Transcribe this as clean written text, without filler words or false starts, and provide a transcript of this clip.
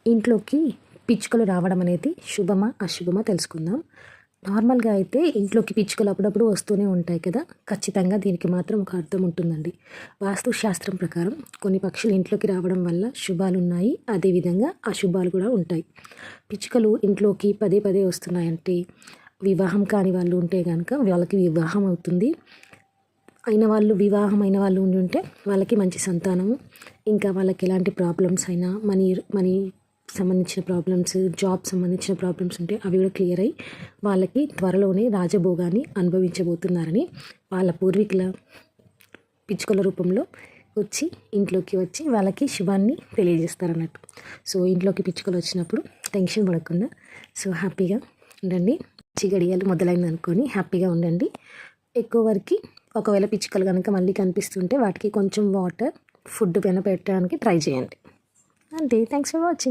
ఇంట్లోకి పిచ్చుకలు రావడం అనేది శుభమా అశుభమా తెలుసుకుందాం. నార్మల్గా అయితే ఇంట్లోకి పిచ్చుకలు అప్పుడప్పుడు వస్తూనే ఉంటాయి కదా. ఖచ్చితంగా దీనికి మాత్రం ఒక అర్థం ఉంటుందండి. వాస్తు శాస్త్రం ప్రకారం కొన్ని పక్షులు ఇంట్లోకి రావడం వల్ల శుభాలు ఉన్నాయి, అదేవిధంగా అశుభాలు కూడా ఉంటాయి. పిచ్చుకలు ఇంట్లోకి పదే పదే వస్తున్నాయంటే వివాహం కాని వాళ్ళు ఉంటే కనుక వాళ్ళకి వివాహం అవుతుంది. వివాహమైన వాళ్ళు ఉంటే వాళ్ళకి మంచి సంతానము, ఇంకా వాళ్ళకి ఎలాంటి ప్రాబ్లమ్స్ అయినా మనీ సంబంధించిన ప్రాబ్లమ్స్, జాబ్ సంబంధించిన ప్రాబ్లమ్స్ ఉంటే అవి కూడా క్లియర్ అయ్యి వాళ్ళకి త్వరలోనే రాజభోగాన్ని అనుభవించబోతున్నారని వాళ్ళ పూర్వీకుల పిచ్చుకల రూపంలో ఇంట్లోకి వచ్చి వాళ్ళకి శుభాన్ని తెలియజేస్తారన్నట్టు. సో ఇంట్లోకి పిచ్చుకలు వచ్చినప్పుడు టెన్షన్ పడకుండా హ్యాపీగా ఉండండి. గడియాలు మొదలైంది అనుకొని హ్యాపీగా ఉండండి. ఎక్కువ వరకు ఒకవేళ పిచ్చుకలు కనుక మళ్ళీ కనిపిస్తుంటే వాటికి కొంచెం వాటర్, ఫుడ్ పెట్టడానికి ట్రై చేయండి. అంతే. Thanks for watching.